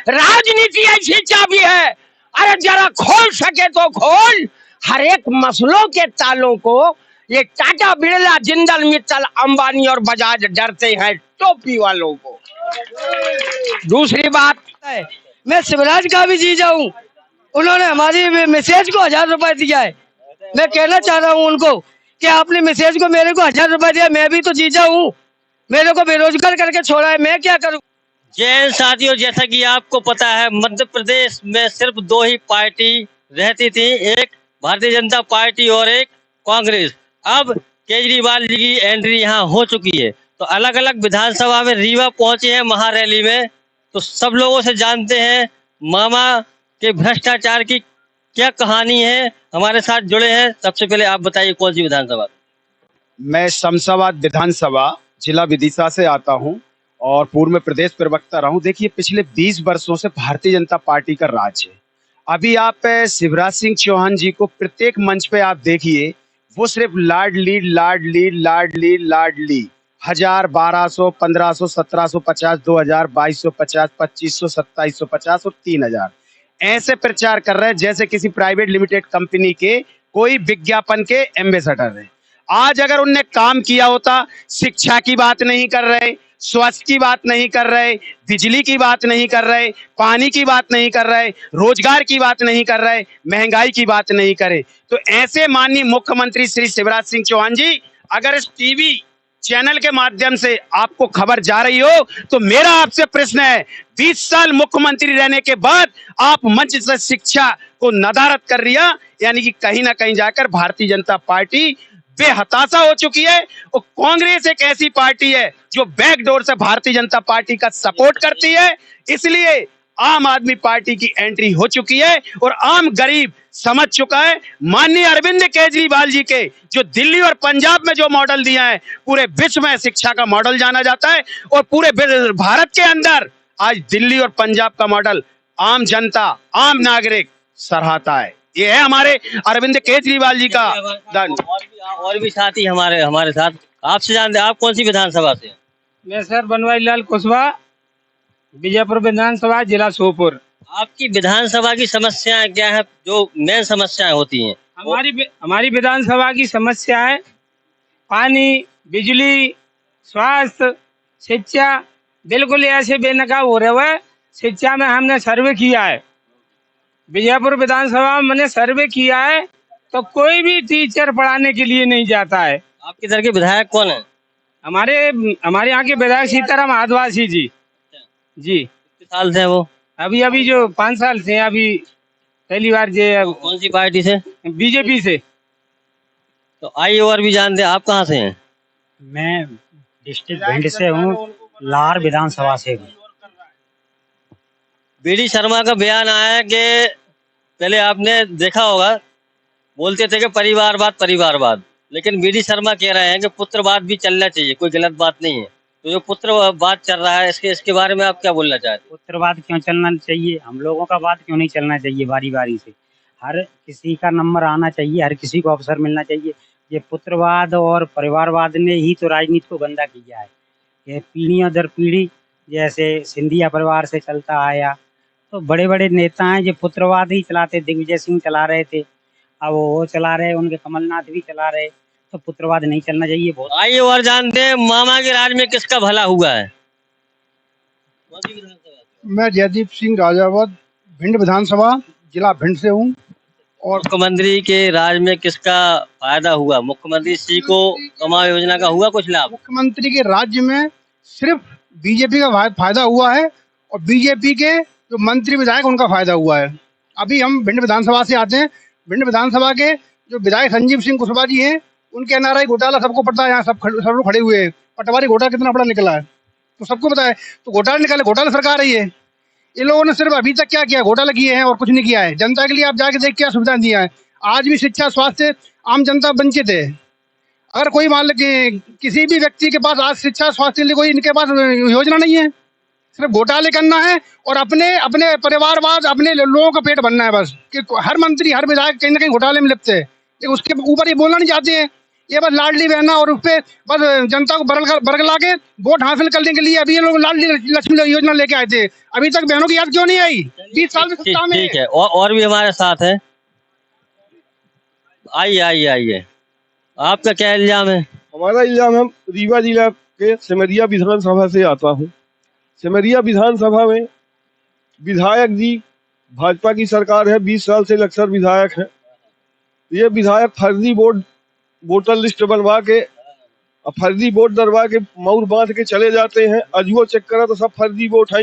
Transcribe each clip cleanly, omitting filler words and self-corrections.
राजनीति ऐसी चाबी है, अरे जरा खोल सके तो खोल। हर एक मसलों के तालों को ये टाटा, बिरला, जिंदल, मित्तल, अंबानी और बजाज डरते हैं टोपी वालों को। दूसरी बात है, मैं शिवराज का भी जीजा हूँ, उन्होंने हमारी मैसेज को 1000 रुपए दिया है। मैं कहना चाह रहा हूँ उनको कि आपने मैसेज को मेरे को 1000 रुपए दिया, मैं भी तो जीजा हूँ, मेरे को बेरोजगार करके छोड़ा है, मैं क्या करूँ। जैन साथियों, जैसा कि आपको पता है मध्य प्रदेश में सिर्फ 2 ही पार्टी रहती थी, एक भारतीय जनता पार्टी और एक कांग्रेस। अब केजरीवाल जी की एंट्री यहाँ हो चुकी है, तो अलग अलग विधानसभा में रीवा पहुंचे हैं महारैली में। तो सब लोगों से जानते हैं मामा के भ्रष्टाचार की क्या कहानी है। हमारे साथ जुड़े हैं, सबसे पहले आप बताइए कौन सी विधानसभा। मैं शमशाबाद विधानसभा जिला विदिशा से आता हूं और पूर्व में प्रदेश प्रवक्ता रहा हूं। देखिए, पिछले 20 वर्षों से भारतीय जनता पार्टी का राज है। अभी आप शिवराज सिंह चौहान जी को प्रत्येक मंच पे आप देखिए, वो सिर्फ लाडली लाडली लाडली लाडली 1000, 1200, 1500, 1750, 2000, 2250, 2500, 2750 और 3000 ऐसे प्रचार कर रहे हैं जैसे किसी प्राइवेट लिमिटेड कंपनी के कोई विज्ञापन के एम्बेसडर है। आज अगर उनने काम किया होता, शिक्षा की बात नहीं कर रहे, स्वास्थ्य की बात नहीं कर रहे, बिजली की बात नहीं कर रहे, पानी की बात नहीं कर रहे, रोजगार की बात नहीं कर रहे, महंगाई की बात नहीं करे, तो ऐसे माननीय मुख्यमंत्री श्री शिवराज सिंह चौहान जी, अगर इस टीवी चैनल के माध्यम से आपको खबर जा रही हो तो मेरा आपसे प्रश्न है, 20 साल मुख्यमंत्री रहने के बाद आप मंच से शिक्षा को नदारद कर दिया, यानी कि कहीं ना कहीं जाकर भारतीय जनता पार्टी बेहताशा हो चुकी है। और कांग्रेस एक ऐसी पार्टी है जो बैकडोर से भारतीय जनता पार्टी का सपोर्ट करती है, इसलिए आम आदमी पार्टी की एंट्री हो चुकी है और आम गरीब समझ चुका है। माननीय अरविंद केजरीवाल जी के जो दिल्ली और पंजाब में जो मॉडल दिया है, पूरे विश्व में शिक्षा का मॉडल जाना जाता है और पूरे भारत के अंदर आज दिल्ली और पंजाब का मॉडल आम जनता, आम नागरिक सराहता है। ये है हमारे अरविंद केजरीवाल जी का दान। और भी साथी हमारे साथ, आपसे जानते हैं आप कौन सी विधानसभा से। मैं सर बनवारी लाल कुशवाहा, बीजापुर विधानसभा, जिला श्योपुर। आपकी विधानसभा की समस्याएं क्या है, जो मेन समस्याएं होती हैं। हमारी विधानसभा की समस्या है पानी, बिजली, स्वास्थ्य, शिक्षा बिल्कुल ऐसे बेनकाब हो रहे हुए। शिक्षा में हमने सर्वे किया है, बीजापुर विधानसभा में मैंने सर्वे किया है, तो कोई भी टीचर पढ़ाने के लिए नहीं जाता है। आपके इधर के विधायक कौन है। हमारे यहाँ के विधायक सीताराम आदिवासी जी। जी, कितने साल से वो। अभी जो 5 साल से, अभी पहली बार जो। कौन सी पार्टी से। बीजेपी से। तो आइए और भी जानते हैं, आप कहाँ से हैं। मैं डिस्ट्रिक्ट भिंड से हूँ, लार विधानसभा से हूँ। बीडी शर्मा का बयान आया है कि पहले आपने देखा होगा, बोलते थे कि परिवारवाद, लेकिन बीडी शर्मा कह रहे हैं कि पुत्रवाद भी चलना चाहिए, कोई गलत बात नहीं है। तो जो पुत्रवाद चल रहा है, इसके बारे में आप क्या बोलना चाहते हैं। पुत्रवाद क्यों चलना चाहिए, हम लोगों का बात क्यों नहीं चलना चाहिए। बारी बारी से हर किसी का नंबर आना चाहिए, हर किसी को अवसर मिलना चाहिए। ये पुत्रवाद और परिवारवाद ने ही तो राजनीति को गंदा किया है। ये पीढ़ियों दर पीढ़ी जैसे सिंधिया परिवार से चलता आया, तो बड़े बड़े नेता हैं जो पुत्रवाद ही चलाते। दिग्विजय सिंह चला रहे थे, अब वो चला रहे, उनके कमलनाथ भी चला रहे, तो पुत्रवाद नहीं चलना चाहिए। बहुत आइए और जानते हैं मामा के राज में किसका भला हुआ है। मैं जयदीप सिंह राजावत, भिंड विधानसभा, जिला भिंड से हूँ। और मुख्यमंत्री के राज में किसका फायदा हुआ, मुख्यमंत्री श्री को कमा योजना का हुआ कुछ लाभ। मुख्यमंत्री के राज्य में सिर्फ बीजेपी का फायदा हुआ है और बीजेपी के जो मंत्री विधायक उनका फायदा हुआ है। अभी हम भिंड विधानसभा से आते हैं। भिंड विधानसभा के जो विधायक संजीव सिंह कुशवाहा जी हैं, उनके एनआरआई घोटाला सबको पता है, यहाँ सब लोग खड़े हुए हैं। पटवारी घोटाला कितना बड़ा निकला है तो सबको पता है। तो घोटाला निकाले, घोटाला सरकार रही है। इन लोगों ने सिर्फ अभी तक क्या किया, घोटाला किए हैं और कुछ नहीं किया है। जनता के लिए आप जाके देख क्या सुविधा दिया है। आज भी शिक्षा, स्वास्थ्य आम जनता वंचित है। अगर कोई मान लो कि किसी भी व्यक्ति के पास आज शिक्षा स्वास्थ्य के लिए कोई इनके पास योजना नहीं है, सिर्फ घोटाले करना है और अपने परिवारवाद, अपने लोगों का पेट भरना है बस। कि हर मंत्री, हर विधायक कहीं ना कहीं घोटाले में लिप्त है, उसके ऊपर ये बोलना नहीं चाहते हैं। ये बस लाडली बहना और उस पे बस जनता को बरगला के वोट हासिल करने के लिए अभी ये लोग लाडली लक्ष्मी योजना लेके आए थे। अभी तक बहनों की याद क्यों नहीं आई? 20 साल में सत्ता में। ठीक है, और भी हमारे साथ है। आइए आइए आइए, आपका क्या इल्जाम है? हमारा इल्जाम, हम रीवा जिला के सिमरिया विधानसभा से आता हूँ। सिमरिया विधानसभा में विधायक जी, भाजपा की सरकार है, 20 साल से अक्सर विधायक है। ये विधायक फर्जी वोटर लिस्ट बनवा के, फर्जी वोट डरवा के मऊर बांध के चले जाते हैं। अजुओ चेक करा तो सब फर्जी वोट हैं।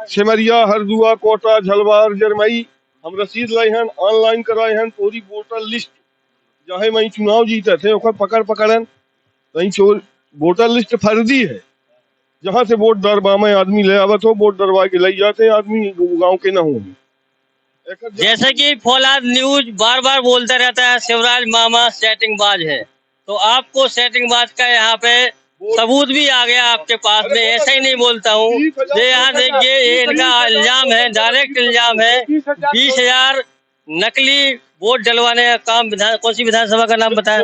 सिमरिया, हरदुआ, कोटा, झलवार, जरमई हम रसीद लाए हैं, ऑनलाइन कराए हैं। पूरी वोटर लिस्ट चाहे वही चुनाव जीते थे ओकर पकड़न वही चोर वोटर लिस्ट फर्जी है। जहाँ से वोट डरवा में आदमी ले आवत हो, वोट डरवा के ले जाते हैं आदमी, गांव के ना हो। जैसे कि फौलाद न्यूज बार बार बोलता रहता है शिवराज मामा सेटिंगबाज है, तो आपको सेटिंगबाज का यहाँ पे सबूत भी आ गया आपके पास में। ऐसा ही नहीं बोलता हूँ, ये यहाँ देखिए, ये इनका इल्जाम है, डायरेक्ट इल्जाम है। 20,000 नकली वोट डलवाने का काम कौन सी विधानसभा का नाम बताया?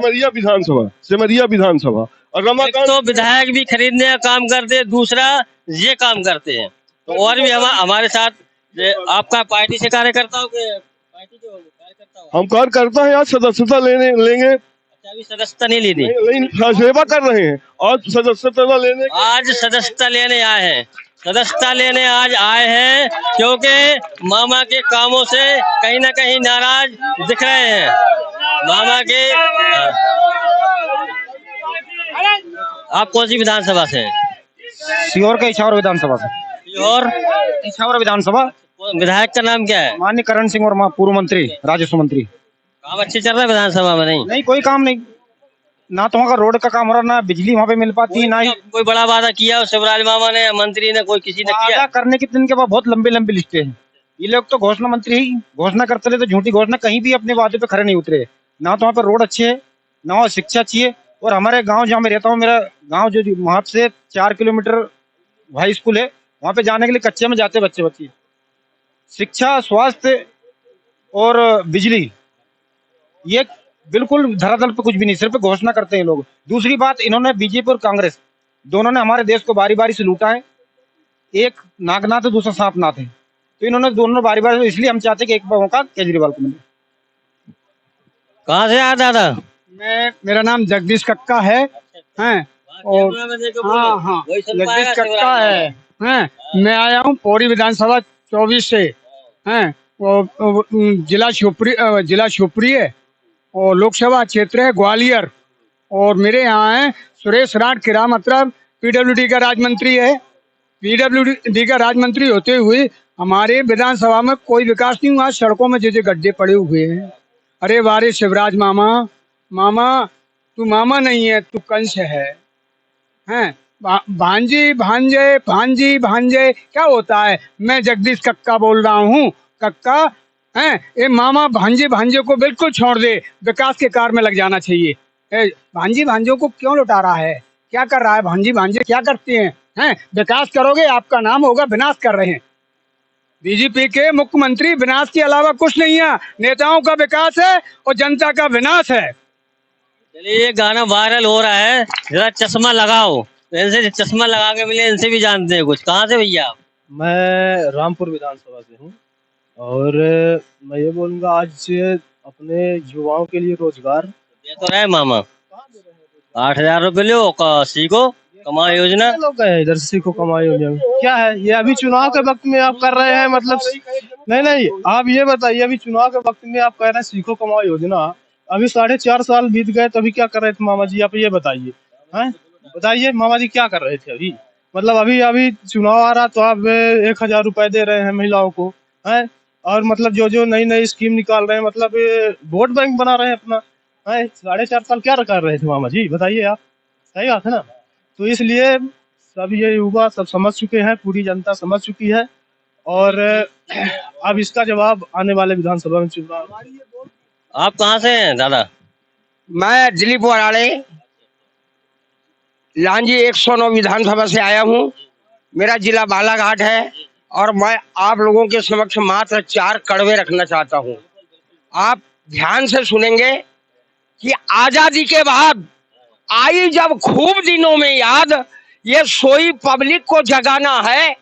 सिमरिया विधानसभा। और रमाकांत तो विधायक भी खरीदने का काम करते हैं, दूसरा ये काम करते हैं। तो और भी हमारे साथ आपका पार्टी से कार्यकर्ता हो गए? पार्टी के कार्यकर्ता हो? हम कार्यकर्ता हैं, आज सदस्यता लेंगे। अच्छा, अभी सदस्यता नहीं लेनी? सेवा कर रहे हैं और सदस्यता लेने, आज सदस्यता लेने आए हैं। सदस्यता लेने आज आए हैं क्योंकि मामा के कामों से कहीं ना कहीं नाराज दिख रहे हैं। मामा के आप कौन सी विधानसभा से हैं? सीहोर के इछावर विधानसभा से। और इछावर विधानसभा। विधायक का नाम क्या है? माननीय करण सिंह वर्मा, पूर्व मंत्री, राजस्व मंत्री। काम अच्छे चल रहा है विधानसभा में? नहीं कोई काम नहीं, ना तो वहाँ का रोड का काम हो रहा, ना बिजली वहाँ पे मिल पाती है, ना ही कोई बड़ा वादा किया शिवराज मामा ने, मंत्री ने, कोई किसी ने किया? करने के दिन के बाद बहुत लंबी लंबी लिस्टें हैं। ये लोग तो घोषणा मंत्री ही घोषणा करते रहे, तो झूठी घोषणा, कहीं भी अपने वादे पे खड़े नहीं उतरे। ना तो वहाँ पे रोड अच्छे है, ना वहाँ शिक्षा अच्छी है। और हमारे गाँव जहाँ मैं रहता हूँ, मेरा गाँव जो वहाँ से 4 किलोमीटर हाई स्कूल है, वहाँ पे जाने के लिए कच्चे में जाते बच्चे। शिक्षा, स्वास्थ्य और बिजली, ये बिल्कुल धरातल पे कुछ भी नहीं, सिर्फ घोषणा करते हैं लोग। दूसरी बात, इन्होंने बीजेपी और कांग्रेस दोनों ने हमारे देश को बारी बारी से लूटा है। एक नागनाथ है, दूसरा सांपनाथ है, तो इन्होंने दोनों बारी बारी, इसलिए हम चाहते हैं कि एक बार मौका केजरीवाल को मिले। कहाँ से आया दादा? मेरा नाम जगदीश कक्का है, हैं, और हाँ जगदीश कक्का है, हैं। मैं आया हूँ पौड़ी विधानसभा 24 से, हैं, जिला शिवपुरी है और लोकसभा क्षेत्र है ग्वालियर। और मेरे यहाँ है सुरेश राठ किरा, मतलब पीडब्ल्यूडी का राज्य है। पीडब्ल्यूडी का राज्य होते हुए हमारे विधानसभा में कोई विकास नहीं हुआ। सड़कों में जैसे गड्ढे पड़े हुए हैं। अरे वारे शिवराज मामा तू मामा नहीं है, तू कंस है, हैं। भांजी भांजे क्या होता है? मैं जगदीश कक्का बोल रहा हूँ, कक्का हैं। ये मामा भांजे को बिल्कुल छोड़ दे, विकास के कार्य में लग जाना चाहिए। भांजों को क्यों लुटा रहा है? क्या कर रहा है? भांजे क्या करते हैं? विकास करोगे, आपका नाम होगा विनाश कर रहे हैं। बीजेपी के मुख्यमंत्री विनाश के अलावा कुछ नहीं है। नेताओं का विकास है और जनता का विनाश है। चलिए, ये गाना वायरल हो रहा है, जरा चश्मा लगाओ। इनसे चश्मा लगा के मिले, इनसे भी जानते हैं कुछ। कहाँ से भैया आप? मैं रामपुर विधानसभा से हूँ और मैं ये बोलूँगा, आज अपने युवाओं के लिए रोजगार दे तो रहे मामा। 8,000 रुपए लो, सीखो कमाई योजना। लोग है इधर सीखो कमाई योजना क्या है? ये अभी चुनाव के वक्त में आप कर रहे हैं, मतलब नहीं, आप ये बताइए, अभी चुनाव के वक्त में आप कह रहे हैं सीखो कमाई योजना। अभी 4.5 साल बीत गए, तो अभी क्या कर रहे थे मामा जी? आप ये बताइए, हैं, बताइए मामा जी क्या कर रहे थे अभी? मतलब अभी चुनाव आ रहा तो आप 1,000 रुपए दे रहे हैं महिलाओं को, हैं, और मतलब जो नई स्कीम निकाल रहे हैं, मतलब वोट बैंक बना रहे हैं अपना, है। 4.5 साल क्या कर रहे थे मामा जी, बताइए आप। सही बात है ना? तो इसलिए सब ये युवा सब समझ चुके हैं, पूरी जनता समझ चुकी है, और अब इसका जवाब आने वाले विधानसभा में चुनाव। आप कहाँ से हैं दादा? मैं दिलीप वराड़े लांजी 109 विधानसभा से आया हूँ। मेरा जिला बालाघाट है और मैं आप लोगों के समक्ष मात्र 4 कड़वे रखना चाहता हूँ। आप ध्यान से सुनेंगे कि आजादी के बाद आई जब खूब दिनों में याद, ये सोई पब्लिक को जगाना है।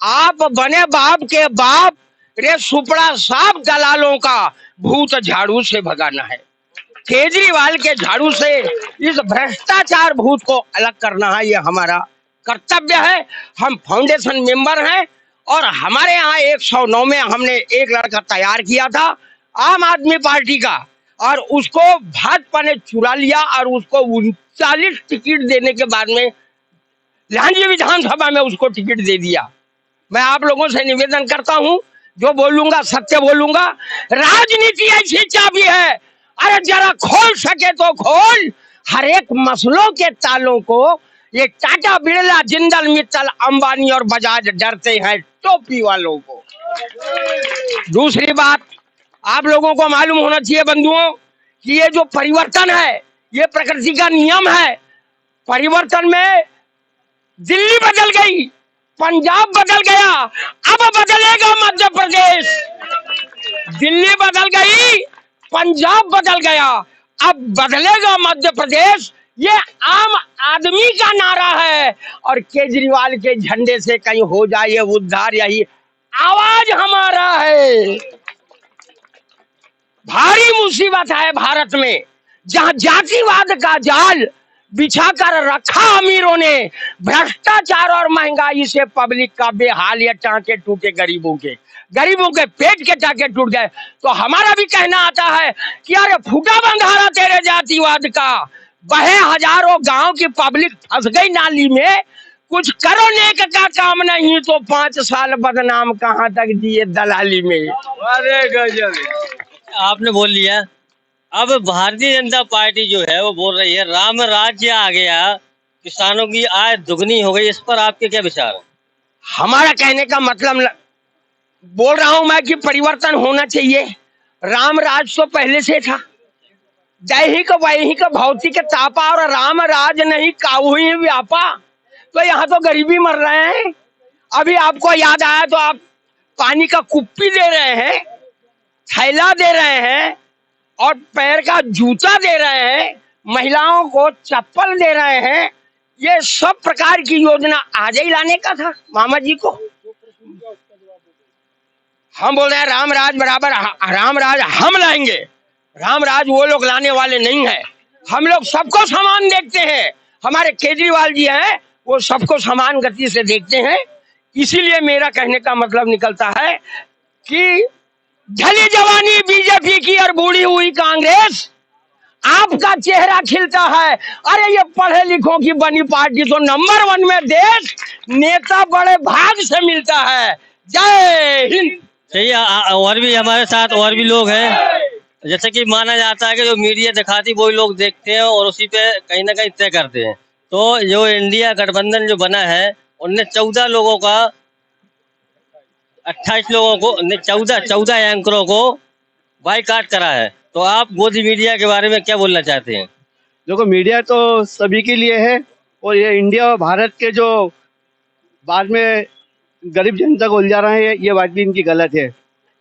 आप बने बाप के बाप, रे सुपड़ा साफ दलालों का भूत झाड़ू से भगाना है। केजरीवाल के झाड़ू से इस भ्रष्टाचार भूत को अलग करना है, ये हमारा कर्तव्य है। हम फाउंडेशन मेंबर हैं और हमारे यहाँ 109 में हमने एक लड़का तैयार किया था आम आदमी पार्टी का, और उसको भाजपा ने चुरा लिया और उसको 39 टिकट देने के बाद में लांजी विधानसभा में उसको टिकट दे दिया। मैं आप लोगों से निवेदन करता हूं, जो बोलूंगा सत्य बोलूंगा। राजनीति ऐसी चाबी है, अरे जरा खोल सके तो खोल। हर एक मसलों के तालों को ये टाटा बिरला जिंदल मित्तल अंबानी और बजाज डरते हैं टोपी वालों को। दूसरी बात, आप लोगों को मालूम होना चाहिए बंधुओं कि ये जो परिवर्तन है ये प्रकृति का नियम है। परिवर्तन में दिल्ली बदल गई, पंजाब बदल गया, अब बदलेगा मध्य प्रदेश। दिल्ली बदल गई, पंजाब बदल गया, अब बदलेगा मध्य प्रदेश। ये आम आदमी का नारा है और केजरीवाल के झंडे से कहीं हो जाए उद्धार, यही आवाज हमारा है। भारी मुसीबत है भारत में, जहां जातिवाद का जाल बिछाकर रखा अमीरों ने, भ्रष्टाचार और महंगाई से पब्लिक का बेहाल, या टांके टूटे गरीबों के पेट के टांके टूट गए। तो हमारा भी कहना आता है कि अरे फूटा बंधारा तेरे जातिवाद का, बहे हजारों गांव की पब्लिक फंस गई नाली में, कुछ करो नेक का काम नहीं तो 5 साल बदनाम कहां तक दिए दलाली में। अरे गजब, आपने बोल लिया। अब भारतीय जनता पार्टी जो है वो बोल रही है राम राज्य आ गया, किसानों की आय दुगनी हो गई। इस पर आपके क्या विचार है? हमारा कहने का मतलब बोल रहा हूं मैं कि परिवर्तन होना चाहिए। राम राज तो पहले से था, दैहिक वैहिक भौतिक तापा, और राम राज नहीं काहू ही व्यापा। तो यहाँ तो गरीबी मर रहे हैं। अभी आपको याद आया तो आप पानी का कुप्पी दे रहे हैं, थैला दे रहे हैं और पैर का जूता दे रहे हैं, महिलाओं को चप्पल दे रहे हैं। ये सब प्रकार की योजना आज ही लाने का था मामा जी को। हम बोल रहे हैं राम राज बराबर राम राज हम लाएंगे, राम राज वो लोग लाने वाले नहीं है। हम लोग सबको समान देखते हैं। हमारे केजरीवाल जी हैं वो सबको समान गति से देखते हैं। इसीलिए मेरा कहने का मतलब निकलता है कि ढली जवानी बीजेपी की और बूढ़ी हुई कांग्रेस, आपका चेहरा खिलता है। अरे ये पढ़े लिखों की बनी पार्टी तो नंबर 1 में देश, नेता बड़े भाग से मिलता है। जय हिंद। सही, और भी हमारे साथ और भी लोग हैं। जैसे कि माना जाता है कि जो मीडिया दिखाती वही लोग देखते हैं और उसी पे कहीं ना कहीं तय करते हैं। तो जो इंडिया गठबंधन जो बना है उनने 14 लोगों का 28 लोगों को 14 एंकरों को बाइकाट करा है। तो आप गोदी मीडिया के बारे में क्या बोलना चाहते हैं? देखो, मीडिया तो सभी के लिए है और ये इंडिया और भारत के जो बाद में गरीब जनता को उलझा रहे हैं, ये बात भी इनकी गलत है।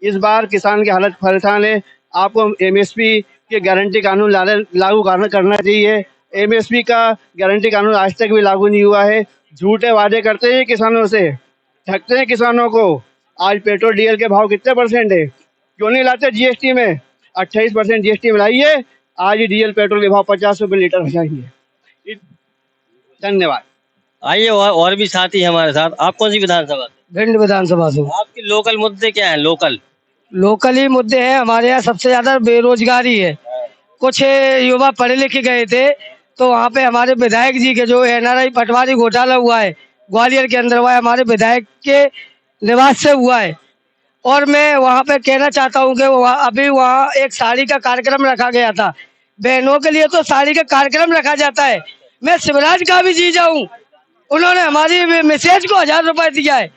इस बार किसान की हालत परेशान है। आपको एमएसपी के गारंटी कानून लागू करना चाहिए। एमएसपी का गारंटी कानून आज तक भी लागू नहीं हुआ है। झूठे वादे करते हैं किसानों से, ठगते हैं किसानों को। आज पेट्रोल डीजल के भाव कितने % है? क्यों नहीं लाते जीएसटी में? 28% जीएसटी में लाइए। आज ही डीजल पेट्रोल के भाव 50 रुपये लीटर हो जाएंगे। धन्यवाद। आइए और भी साथी हमारे साथ। आप कौन सी विधानसभा से? भिंड विधानसभा से। आपके लोकल मुद्दे क्या है? लोकल ही मुद्दे हैं हमारे यहाँ। सबसे ज्यादा बेरोजगारी है। कुछ युवा पढ़े लिखे गए थे तो वहाँ पे हमारे विधायक जी के जो एनआरआई पटवारी घोटाला हुआ है ग्वालियर के अंदर, हुआ है हमारे विधायक के निवास से हुआ है। और मैं वहाँ पे कहना चाहता हूँ कि अभी वहाँ एक साड़ी का कार्यक्रम रखा गया था। बहनों के लिए तो साड़ी का कार्यक्रम रखा जाता है। मैं शिवराज का भी जीजा हूँ, उन्होंने हमारी मैसेज को 1000 रुपए दिया है।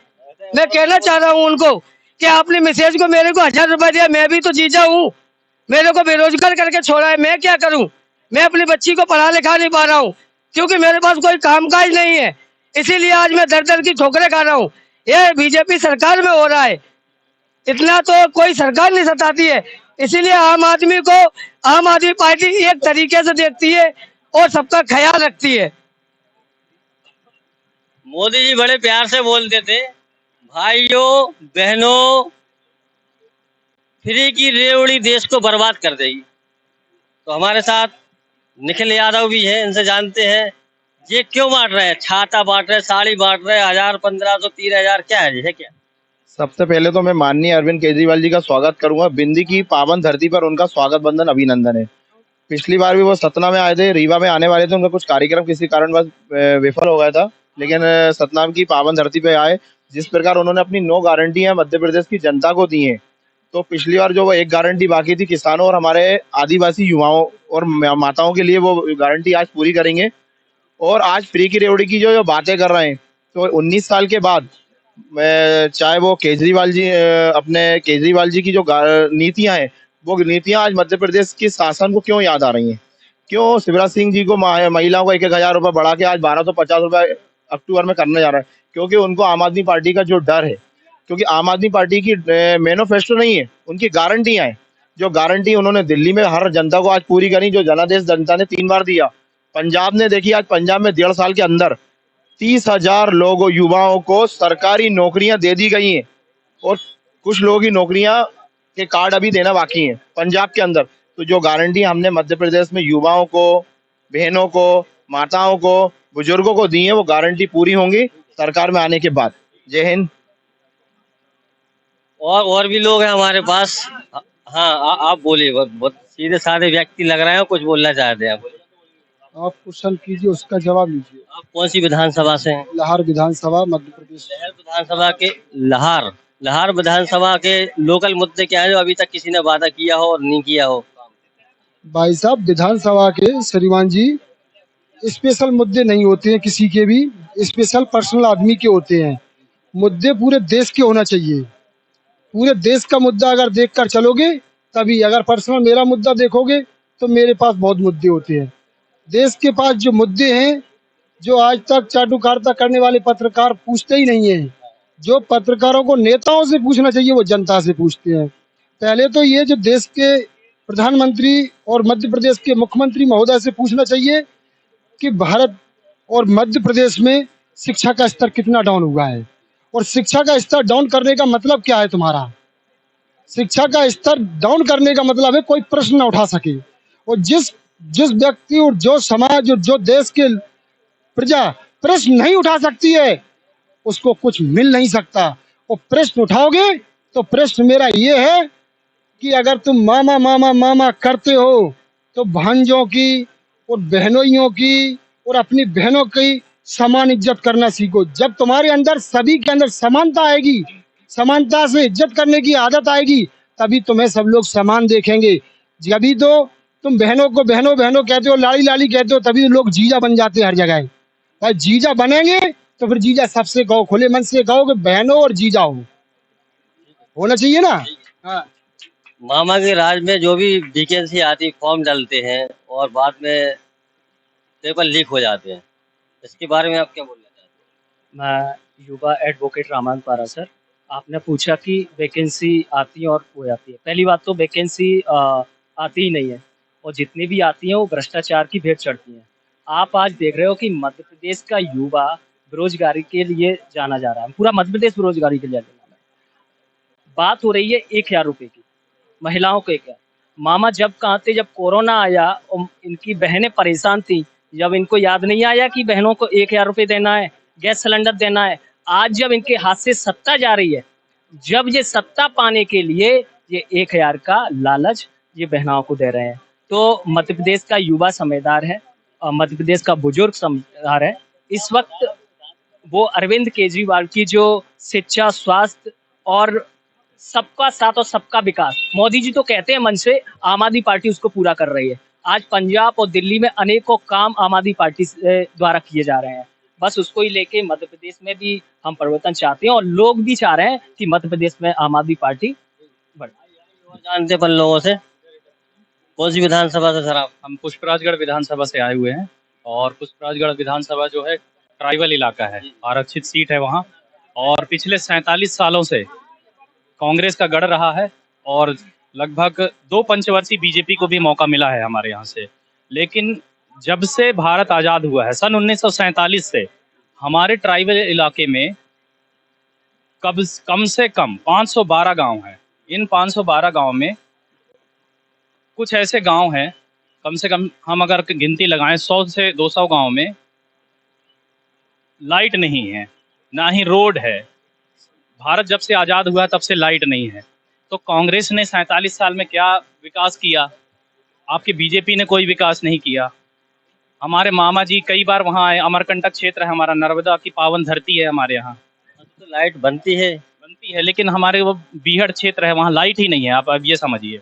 मैं कहना चाह रहा हूँ उनको कि आपने मैसेज को मेरे को 1000 रुपए दिया। मैं भी तो जीजा हूँ, मेरे को बेरोजगार करके छोड़ा है। मैं क्या करूँ? मैं अपनी बच्ची को पढ़ा लिखा नहीं पा रहा हूँ क्योंकि मेरे पास कोई कामकाज नहीं है। इसीलिए आज मैं दर दर की ठोकरें खा रहा हूँ। ये बीजेपी सरकार में हो रहा है। इतना तो कोई सरकार नहीं सताती है। इसीलिए आम आदमी पार्टी एक तरीके से देखती है और सबका ख्याल रखती है। मोदी जी बड़े प्यार से बोलते थे, भाइयों बहनों, फ्री की रेवड़ी देश को बर्बाद कर देगी। तो हमारे साथ निखिल यादव भी हैं, इनसे जानते हैं ये क्यों बांट रहे हैं, छाता बांट रहे हैं, साड़ी बांट रहे हैं, 1000, 1500, 3000, क्या है ये क्या? सबसे पहले तो मैं माननीय अरविंद केजरीवाल जी का स्वागत करूंगा। बिंदी की पावन धरती पर उनका स्वागत बंधन अभिनंदन है। पिछली बार भी वो सतना में आए थे, रीवा में आने वाले थे, उनका कुछ कार्यक्रम किसी कारणवश विफल हो गया था, लेकिन सतना की पावन धरती पे आए। जिस प्रकार उन्होंने अपनी 9 गारंटियां मध्य प्रदेश की जनता को दी हैं, तो पिछली बार जो वो एक गारंटी बाकी थी किसानों और हमारे आदिवासी युवाओं और माताओं के लिए, वो गारंटी आज पूरी करेंगे। और आज फ्री की रेवड़ी की जो बातें कर रहे हैं, तो 19 साल के बाद चाहे वो केजरीवाल जी अपने केजरीवाल जी की जो नीतियां हैं, वो नीतियां आज मध्य प्रदेश के शासन को क्यों याद आ रही हैं? क्यों शिवराज सिंह जी को महिलाओं को 1,000 रुपये बढ़ा के आज 1250 रुपये अक्टूबर में करने जा रहा है? क्योंकि उनको आम आदमी पार्टी का जो डर है, क्योंकि आम आदमी पार्टी की मैनिफेस्टो नहीं है, उनकी गारंटियां हैं। जो गारंटी उन्होंने दिल्ली में हर जनता को आज पूरी करी, जो जनादेश जनता ने 3 बार दिया। पंजाब ने देखिए, आज पंजाब में 1.5 साल के अंदर 30,000 लोगों युवाओं को सरकारी नौकरियां दे दी गई हैं, और कुछ लोगों की नौकरियां के कार्ड अभी देना बाकी हैं पंजाब के अंदर। तो जो गारंटी हमने मध्य प्रदेश में युवाओं को, बहनों को, माताओं को, बुजुर्गों को दी है, वो गारंटी पूरी होंगी सरकार में आने के बाद। जय हिंद। और भी लोग हैं हमारे पास। हाँ, आप बोलिए। बहुत सीधे साधे व्यक्ति लग रहे हैं, कुछ बोलना चाहते हैं आप? आप क्वेश्चन कीजिए, उसका जवाब लीजिए। आप कौन सी विधानसभा से हैं? लाहौर विधानसभा, मध्य प्रदेश। लहर विधानसभा के लाहौर विधानसभा के लोकल मुद्दे क्या है जो अभी तक किसी ने वादा किया हो और नहीं किया हो? भाई साहब, विधानसभा के श्रीमान जी, स्पेशल मुद्दे नहीं होते हैं किसी के भी, स्पेशल पर्सनल आदमी के होते हैं। मुद्दे पूरे देश के होना चाहिए। पूरे देश का मुद्दा अगर देखकर चलोगे तभी, अगर पर्सनल मेरा मुद्दा देखोगे तो मेरे पास बहुत मुद्दे होते हैं। देश के पास जो मुद्दे हैं, जो आज तक चाटुकारिता करने वाले पत्रकार पूछते ही नहीं है। जो पत्रकारों को नेताओं से पूछना चाहिए वो जनता से पूछते हैं। पहले तो ये जो देश के प्रधानमंत्री और मध्य प्रदेश के मुख्यमंत्री महोदय से पूछना चाहिए कि भारत और मध्य प्रदेश में शिक्षा का स्तर कितना डाउन हुआ है, और शिक्षा का स्तर डाउन करने का मतलब क्या है तुम्हारा? शिक्षा का स्तर डाउन करने का मतलब है कोई प्रश्न न उठा सके, और जिस जिस व्यक्ति और जो समाज और जो देश के प्रजा प्रश्न नहीं उठा सकती है, उसको कुछ मिल नहीं सकता। और प्रश्न उठाओगे तो प्रश्न मेरा ये है कि अगर तुम मामा मामा मामा करते हो तो भांजों की और बहनोइयों की और अपनी बहनों की समान इज्जत करना सीखो। जब तुम्हारे अंदर, सभी के अंदर समानता आएगी, समानता से इज्जत करने की आदत आएगी, तभी तुम्हें सब लोग समान देखेंगे। जभी तो तुम बहनों को बहनों बहनों कहते हो, लाड़ी लाड़ी कहते हो, तभी लोग जीजा बन जाते हैं हर जगह। भाई जीजा बनेंगे तो फिर जीजा सबसे कहो, खुले मन से कहो कि बहनों और जीजा होना चाहिए ना। हाँ। मामा के राज में जो भी वैकेंसी आती, फॉर्म डालते हैं और बाद में पेपर लीक हो जाते हैं, इसके बारे में आप क्या बोलना चाहते हैं? मैं युवा एडवोकेट रामान पारा सर। आपने पूछा कि वैकेंसी आती है और वो जाती है। पहली बात तो वैकेंसी आती ही नहीं है, और जितनी भी आती हैं वो भ्रष्टाचार की भेंट चढ़ती हैं। आप आज देख रहे हो कि मध्य प्रदेश का युवा बेरोजगारी के लिए जाना जा रहा है, पूरा मध्य प्रदेश बेरोजगारी के लिए जाना है। बात हो रही है 1,000 रुपये की, महिलाओं को 1,000। मामा जब कहाँ थे, जब कोरोना आया और इनकी बहनें परेशान थी, जब इनको याद नहीं आया कि बहनों को 1,000 रुपये देना है, गैस सिलेंडर देना है। आज जब इनके हाथ से सत्ता जा रही है, जब ये सत्ता पाने के लिए ये 1,000 का लालच ये बहनाओं को दे रहे हैं, तो मध्य प्रदेश का युवा समझदार है और मध्य प्रदेश का बुजुर्ग समझदार है। इस वक्त वो अरविंद केजरीवाल की जो शिक्षा, स्वास्थ्य और सबका साथ और सबका विकास, मोदी जी तो कहते हैं मन से, आम आदमी पार्टी उसको पूरा कर रही है। आज पंजाब और दिल्ली में अनेकों काम आम आदमी पार्टी द्वारा किए जा रहे हैं। बस उसको ही लेके मध्य प्रदेश में भी हम परिवर्तन चाहते हैं, और लोग भी चाह रहे हैं कि मध्य प्रदेश में आम आदमी पार्टी बढ़े। जानते पर लोगों से कौन सी विधानसभा से सर आप? हम पुष्पराजगढ़ विधानसभा से आए हुए हैं, और पुष्पराजगढ़ विधानसभा जो है ट्राइबल इलाका है, आरक्षित सीट है वहाँ, और पिछले 47 सालों से कांग्रेस का गढ़ रहा है। और लगभग 2 पंचवर्षीय बीजेपी को भी मौका मिला है हमारे यहाँ से, लेकिन जब से भारत आज़ाद हुआ है सन 1947 से हमारे ट्राइबल इलाके में कम से कम 512 गांव हैं। इन 512 गांव में कुछ ऐसे गांव हैं, कम से कम हम अगर गिनती लगाएं 100 से 200 गांव में लाइट नहीं है, ना ही रोड है। भारत जब से आज़ाद हुआ तब से लाइट नहीं है। तो कांग्रेस ने 47 साल में क्या विकास किया? आपकी बीजेपी ने कोई विकास नहीं किया। हमारे मामा जी कई बार वहाँ आए, अमरकंटक क्षेत्र है हमारा, नर्मदा की पावन धरती है हमारे यहाँ, तो लाइट बनती है, लेकिन हमारे वो बीहड़ क्षेत्र है, वहाँ लाइट ही नहीं है। आप अब ये समझिए।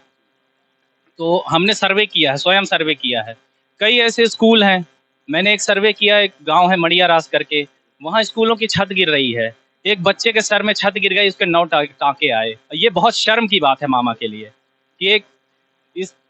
तो हमने सर्वे किया है, स्वयं सर्वे किया है। कई ऐसे स्कूल हैं, मैंने एक सर्वे किया, एक गांव है मड़िया रास करके, वहाँ स्कूलों की छत गिर रही है, एक बच्चे के सर में छत गिर गई, उसके 9 टाँके आए। ये बहुत शर्म की बात है मामा के लिए कि एक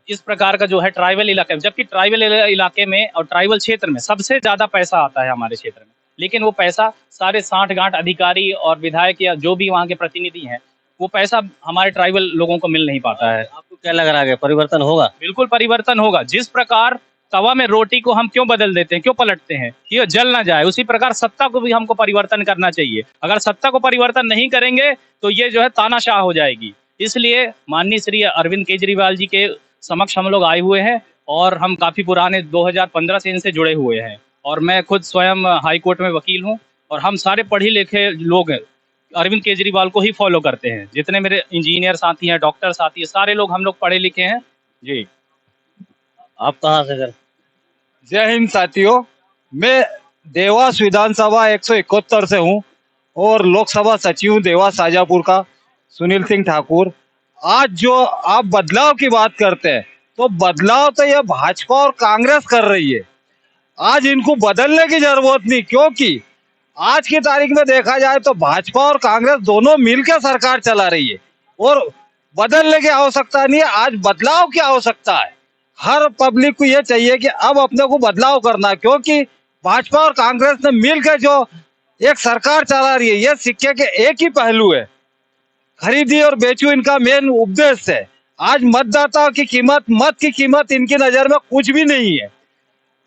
इस प्रकार का जो है ट्राइबल इलाके में, जबकि ट्राइबल इलाके में और ट्राइबल क्षेत्र में सबसे ज़्यादा पैसा आता है हमारे क्षेत्र में, लेकिन वो पैसा सारे साठ-गांठ अधिकारी और विधायक या जो भी वहाँ के प्रतिनिधि हैं, वो पैसा हमारे ट्राइबल लोगों को मिल नहीं पाता है। आपको क्या लग रहा है परिवर्तन होगा? बिल्कुल परिवर्तन होगा। जिस प्रकार तवा में रोटी को हम क्यों बदल देते हैं, क्यों पलटते हैं कि ये जल ना जाए, उसी प्रकार सत्ता को भी हमको परिवर्तन करना चाहिए। अगर सत्ता को परिवर्तन नहीं करेंगे तो ये जो है तानाशाह हो जाएगी। इसलिए माननीय श्री अरविंद केजरीवाल जी के समक्ष हम लोग आए हुए हैं और हम काफ़ी पुराने 2015 से इनसे जुड़े हुए हैं और मैं खुद स्वयं हाई कोर्ट में वकील हूँ और हम सारे पढ़े लिखे लोग हैं, अरविंद केजरीवाल को ही फॉलो करते हैं। जितने मेरे इंजीनियर साथी हैं, डॉक्टर साथी हैं, सारे लोग हम लोग पढ़े लिखे हैं जी। आप कहाँ से सर? जय हिंद साथियों, मैं देवास विधानसभा 171 से हूँ और लोकसभा सचिव हूँ देवास शाजापुर का, सुनील सिंह ठाकुर। आज जो आप बदलाव की बात करते हैं, तो बदलाव तो ये भाजपा और कांग्रेस कर रही है। आज इनको बदलने की जरूरत नहीं, क्योंकि आज की तारीख में देखा जाए तो भाजपा और कांग्रेस दोनों मिलकर सरकार चला रही है और बदलने की आवश्यकता नहीं है। आज बदलाव की आवश्यकता है। हर पब्लिक को ये चाहिए कि अब अपने को बदलाव करना है, क्योंकि भाजपा और कांग्रेस ने मिलकर जो एक सरकार चला रही है, ये सिक्के के एक ही पहलू है। खरीदी और बेचू इनका मेन उद्देश्य है। आज मतदाताओं की कीमत, मत की कीमत इनकी नजर में कुछ भी नहीं है।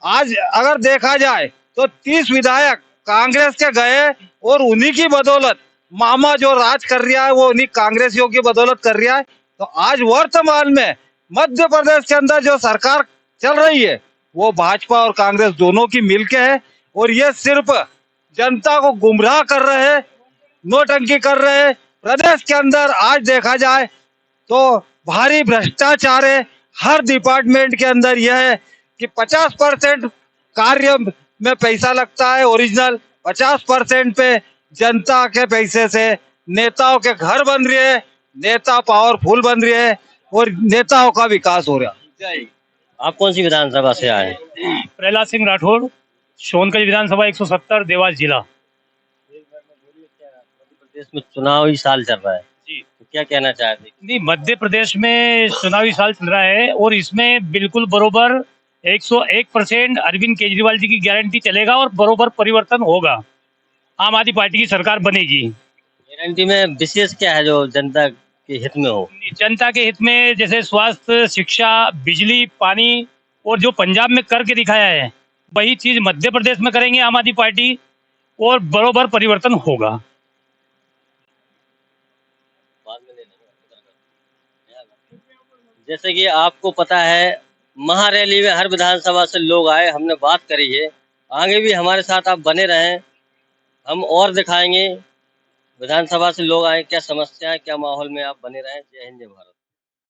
आज अगर देखा जाए तो 30 विधायक कांग्रेस के गए और उन्हीं की बदौलत मामा जो राज कर रहा है वो उन्हीं कांग्रेसियों की बदौलत कर रहा है। तो आज वर्तमान में मध्य प्रदेश के अंदर जो सरकार चल रही है वो भाजपा और कांग्रेस दोनों की मिलके है और ये सिर्फ जनता को गुमराह कर रहे हैं, नोटंकी कर रहे हैं। प्रदेश के अंदर आज देखा जाए तो भारी भ्रष्टाचार है। हर डिपार्टमेंट के अंदर यह है कि 50% कार्य में पैसा लगता है ओरिजिनल, 50% पे जनता के पैसे से नेताओं के घर बन रहे हैं, नेता पावरफुल बन रहे हैं और नेताओं का विकास हो रहा है। आप कौन सी विधानसभा से आए? प्रहलाद सिंह राठौड़, सोनकच विधानसभा 170 देवास जिला। प्रदेश में चुनावी साल चल रहा है जी, तो क्या कहना चाहते? नहीं, मध्य प्रदेश में चुनावी साल चल रहा है और इसमें बिल्कुल बरोबर 101% अरविंद केजरीवाल जी की गारंटी चलेगा और बरोबर परिवर्तन होगा। आम आदमी पार्टी की सरकार बनेगी। गारंटी में विशेष क्या है जो जनता के हित में हो? जनता के हित में जैसे स्वास्थ्य, शिक्षा, बिजली, पानी और जो पंजाब में करके दिखाया है वही चीज मध्य प्रदेश में करेंगे आम आदमी पार्टी और बरोबर परिवर्तन होगा। जैसे कि आपको पता है महारैली में हर विधानसभा से लोग आए, हमने बात करी है। आगे भी हमारे साथ आप बने रहें, हम और दिखाएंगे विधानसभा से लोग आए क्या समस्या है, क्या माहौल में आप बने रहें। जय हिंद, जय भारत।